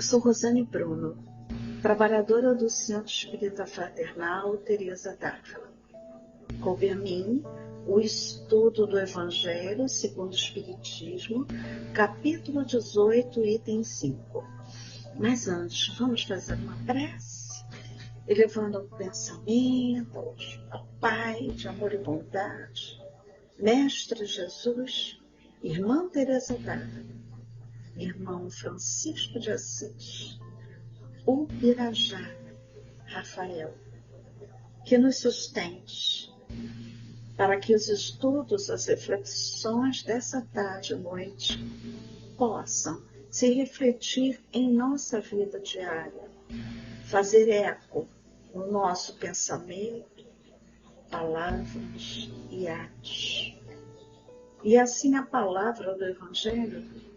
sou Rosane Bruno, trabalhadora do Centro Espírita Fraternal Teresa d'Ávila. Coube a mim o estudo do Evangelho segundo o Espiritismo, capítulo 18, item 5. Mas antes, vamos fazer uma prece, elevando o pensamento ao Pai de amor e bondade, Mestre Jesus, Irmã Teresa d'Ávila, Irmão Francisco de Assis, Ubirajá, Rafael, que nos sustente, para que os estudos, as reflexões dessa tarde e noite possam se refletir em nossa vida diária, fazer eco no nosso pensamento, palavras e atos. E assim a palavra do Evangelho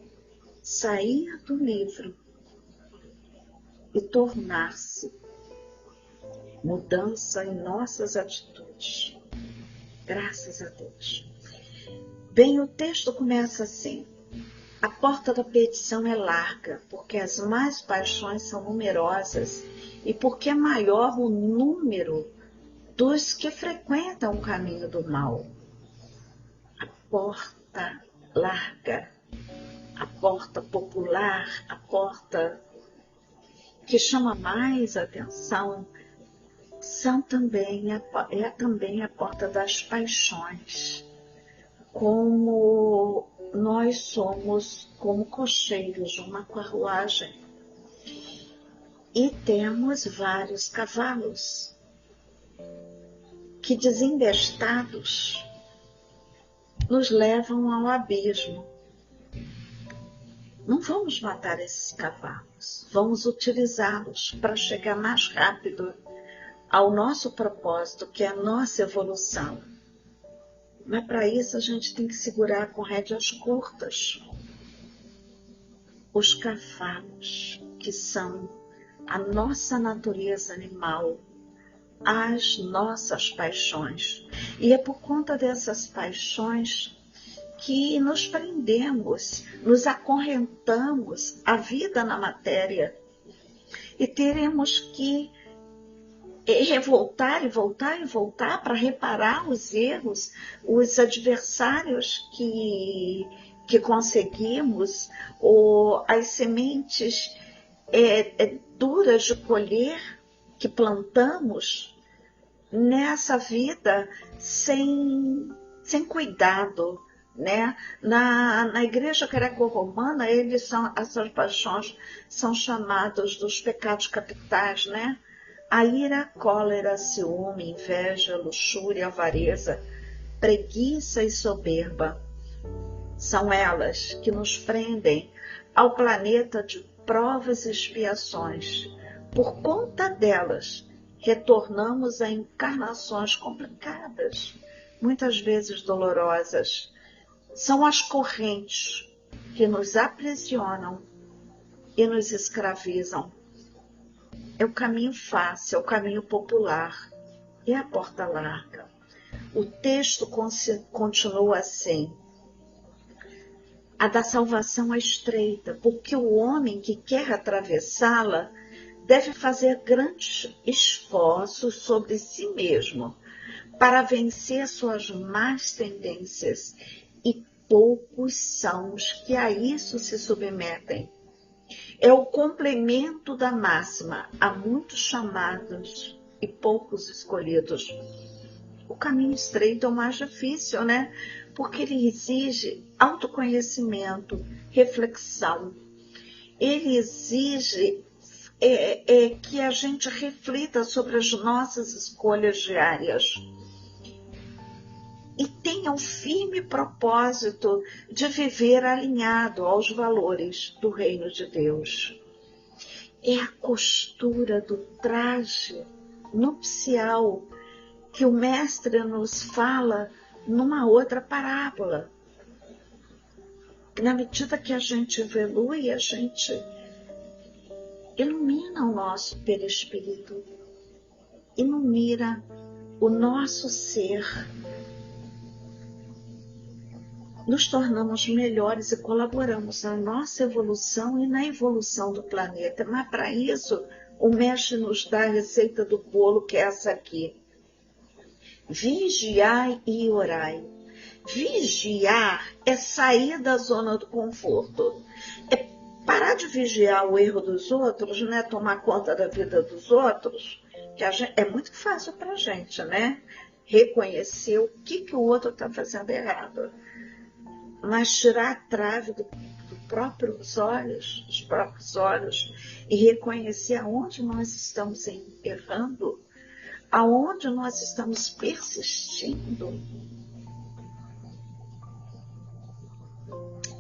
sair do livro e tornar-se mudança em nossas atitudes. Graças a Deus. Bem, o texto começa assim: a porta da perdição é larga, porque as más paixões são numerosas e porque é maior o número dos que frequentam o caminho do mal. A porta larga, a porta popular, a porta que chama mais atenção, é também a porta das paixões. Como nós somos como cocheiros de uma carruagem e temos vários cavalos que, desembestados, nos levam ao abismo. Não vamos matar esses cavalos, vamos utilizá-los para chegar mais rápido ao nosso propósito, que é a nossa evolução. Mas para isso a gente tem que segurar com rédeas curtas os cavalos, que são a nossa natureza animal, as nossas paixões. E é por conta dessas paixões que nos prendemos, nos acorrentamos à vida na matéria. E teremos que revoltar e voltar e voltar para reparar os erros, os adversários que conseguimos, ou as sementes duras de colher que plantamos nessa vida sem cuidado, né? Na igreja greco-romana, essas paixões são chamadas dos pecados capitais, né? A ira, a cólera, a ciúme, inveja, luxúria, avareza, preguiça e soberba. São elas que nos prendem ao planeta de provas e expiações. Por conta delas, retornamos a encarnações complicadas, muitas vezes dolorosas. São as correntes que nos aprisionam e nos escravizam. É o caminho fácil, é o caminho popular, é a porta larga. O texto continua assim: a da salvação é estreita, porque o homem que quer atravessá-la deve fazer grandes esforços sobre si mesmo para vencer suas más tendências, e poucos são os que a isso se submetem. É o complemento da máxima: há muitos chamados e poucos escolhidos. O caminho estreito é o mais difícil, né? Porque ele exige autoconhecimento, reflexão. Ele exige que a gente reflita sobre as nossas escolhas diárias e tenha um firme propósito de viver alinhado aos valores do reino de Deus. É a costura do traje nupcial que o Mestre nos fala numa outra parábola. Na medida que a gente evolui, a gente ilumina o nosso perispírito, ilumina o nosso ser. nos tornamos melhores e colaboramos na nossa evolução e na evolução do planeta. Mas para isso, o mestre nos dá a receita do bolo, que é essa aqui. Vigiai e orai. Vigiar é sair da zona do conforto. É parar de vigiar o erro dos outros, né? Tomar conta da vida dos outros, que é muito fácil para a gente, né? Reconhecer o que o outro está fazendo errado. Mas tirar a trave dos próprios olhos, e reconhecer aonde nós estamos errando, aonde nós estamos persistindo,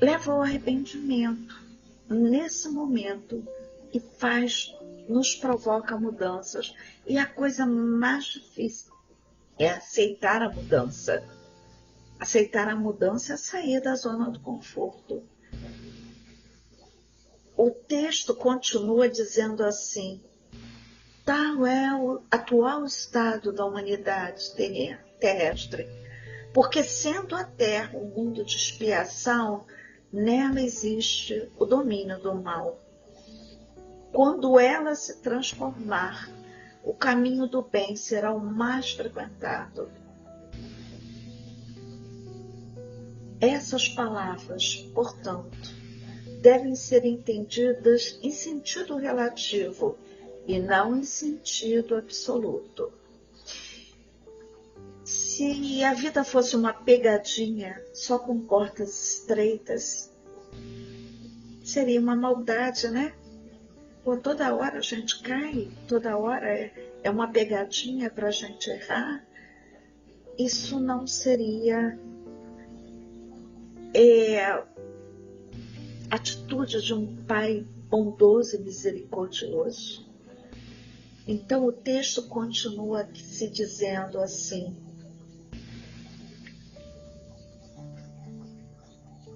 leva ao arrependimento nesse momento e nos provoca mudanças. E a coisa mais difícil é aceitar a mudança. Aceitar a mudança é sair da zona do conforto. O texto continua dizendo assim: tal é o atual estado da humanidade terrestre, porque sendo a Terra um mundo de expiação, nela existe o domínio do mal. Quando ela se transformar, o caminho do bem será o mais frequentado. Essas palavras, portanto, devem ser entendidas em sentido relativo e não em sentido absoluto. Se a vida fosse uma pegadinha só com portas estreitas, seria uma maldade, né? Pô, toda hora a gente cai, toda hora é uma pegadinha para a gente errar. Isso não seria atitude de um pai bondoso e misericordioso. Então o texto continua se dizendo assim: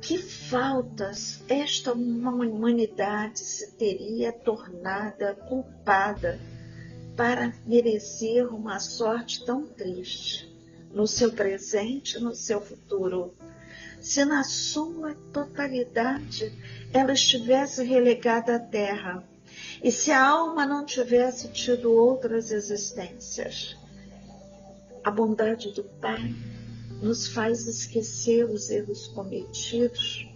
que faltas esta humanidade se teria tornada culpada para merecer uma sorte tão triste, no seu presente e no seu futuro, se na sua totalidade ela estivesse relegada à terra, e se a alma não tivesse tido outras existências. A bondade do Pai nos faz esquecer os erros cometidos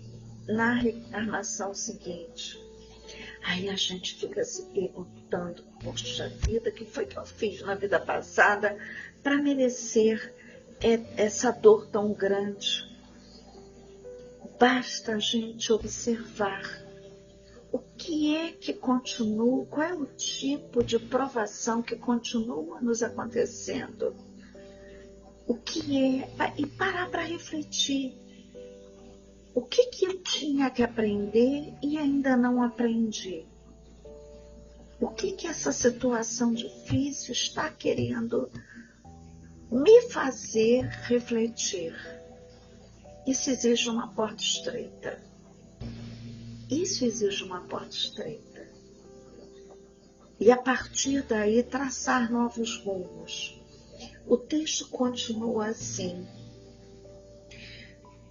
na reencarnação seguinte. Aí a gente fica se perguntando: poxa vida, o que foi que eu fiz na vida passada para merecer essa dor tão grande? Basta a gente observar o que é que continua, qual é o tipo de provação que continua nos acontecendo. O que é, e parar para refletir. O que eu tinha que aprender e ainda não aprendi? O que essa situação difícil está querendo me fazer refletir? Isso exige uma porta estreita. Isso exige uma porta estreita. E a partir daí traçar novos rumos. O texto continua assim: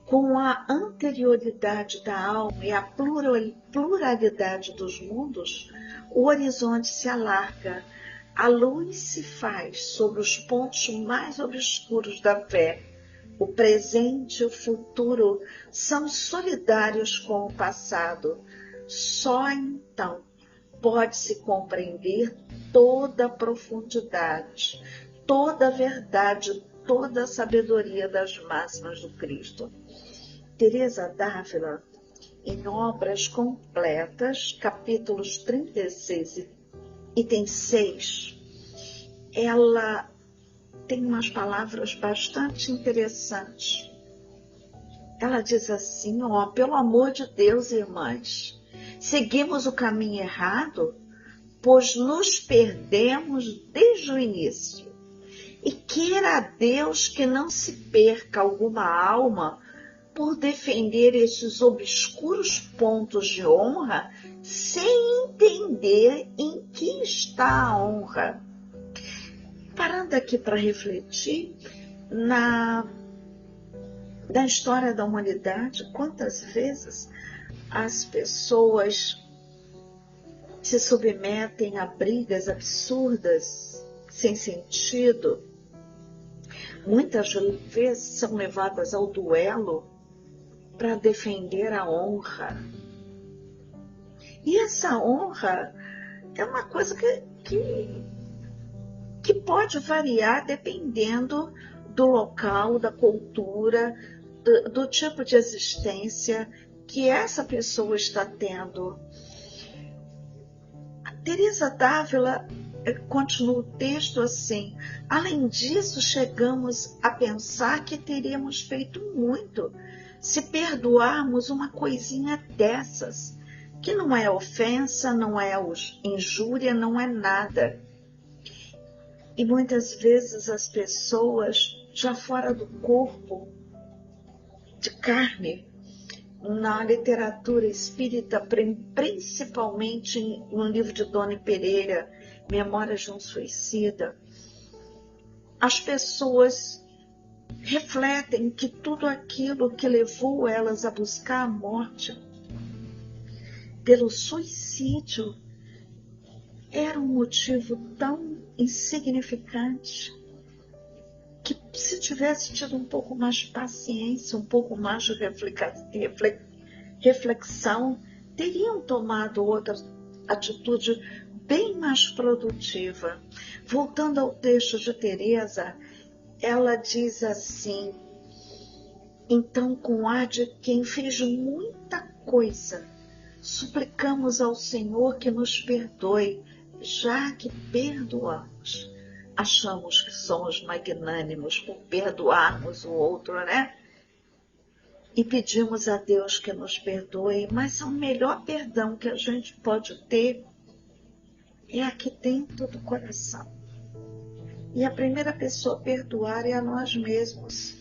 com a anterioridade da alma e a pluralidade dos mundos, o horizonte se alarga, a luz se faz sobre os pontos mais obscuros da fé. O presente e o futuro são solidários com o passado. Só então pode-se compreender toda a profundidade, toda a verdade, toda a sabedoria das máximas do Cristo. Teresa d'Ávila, em Obras Completas, capítulos 36 e item 6, ela tem umas palavras bastante interessantes. Ela diz assim: pelo amor de Deus, irmãs, seguimos o caminho errado, pois nos perdemos desde o início. E queira a Deus que não se perca alguma alma por defender esses obscuros pontos de honra sem entender em que está a honra. Parando aqui para refletir da história da humanidade, quantas vezes as pessoas se submetem a brigas absurdas, sem sentido. Muitas vezes são levadas ao duelo para defender a honra. E essa honra é uma coisa que pode variar dependendo do local, da cultura, do tipo de existência que essa pessoa está tendo. A Teresa d'Ávila continua o texto assim: além disso, chegamos a pensar que teríamos feito muito se perdoarmos uma coisinha dessas, que não é ofensa, não é injúria, não é nada. E muitas vezes as pessoas, já fora do corpo, de carne, na literatura espírita, principalmente no livro de Dona Pereira, Memórias de um Suicida, as pessoas refletem que tudo aquilo que levou elas a buscar a morte pelo suicídio era um motivo tão insignificante que, se tivesse tido um pouco mais de paciência, um pouco mais de reflexão, teriam tomado outra atitude bem mais produtiva. Voltando ao texto de Teresa, ela diz assim: então, com ar de quem fez muita coisa, suplicamos ao Senhor que nos perdoe, já que perdoamos. Achamos que somos magnânimos por perdoarmos o outro, né? E pedimos a Deus que nos perdoe, mas o melhor perdão que a gente pode ter é aqui dentro do coração. E a primeira pessoa a perdoar é a nós mesmos.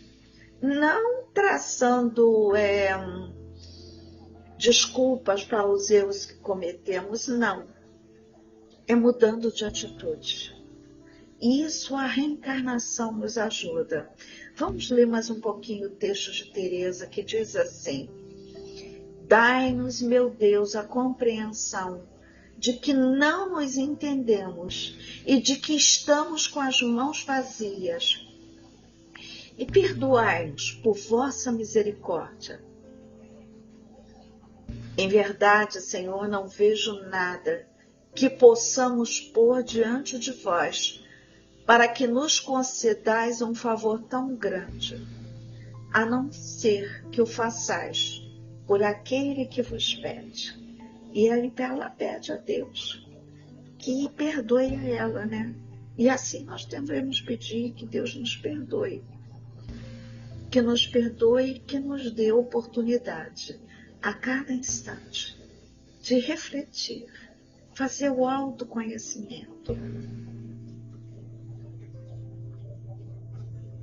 Não traçando desculpas para os erros que cometemos, não. É mudando de atitude. E isso a reencarnação nos ajuda. Vamos ler mais um pouquinho o texto de Teresa, que diz assim: dai-nos, meu Deus, a compreensão de que não nos entendemos e de que estamos com as mãos vazias. E perdoai-nos por vossa misericórdia. Em verdade, Senhor, não vejo nada que possamos pôr diante de vós, para que nos concedais um favor tão grande, a não ser que o façais por aquele que vos pede. E aí ela pede a Deus que perdoe a ela, né? E assim nós devemos pedir que Deus nos perdoe. Que nos perdoe e que nos dê oportunidade, a cada instante, de refletir, fazer o autoconhecimento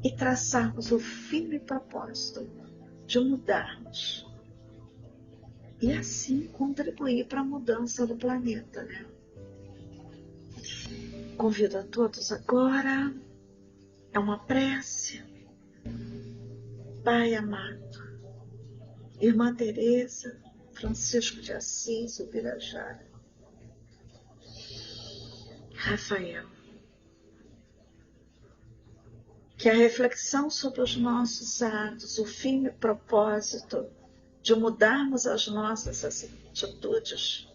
e traçarmos o firme propósito de mudarmos e assim contribuir para a mudança do planeta, né? Convido a todos agora, é uma prece. Pai amado, Irmã Teresa, Francisco de Assis, Ubirajara, Rafael, que a reflexão sobre os nossos atos, o firme propósito de mudarmos as nossas atitudes,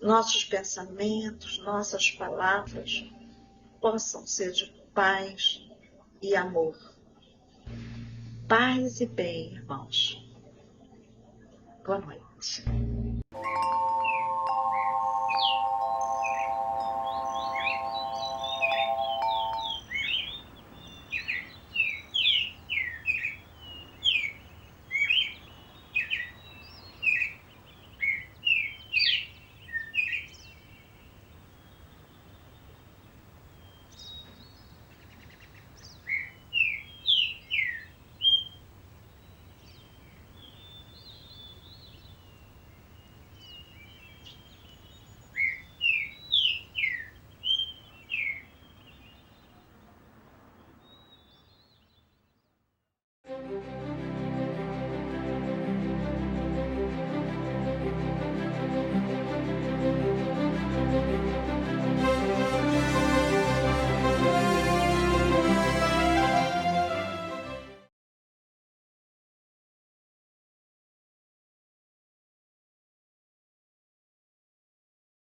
nossos pensamentos, nossas palavras, possam ser de paz e amor. Paz e bem, irmãos. Boa noite.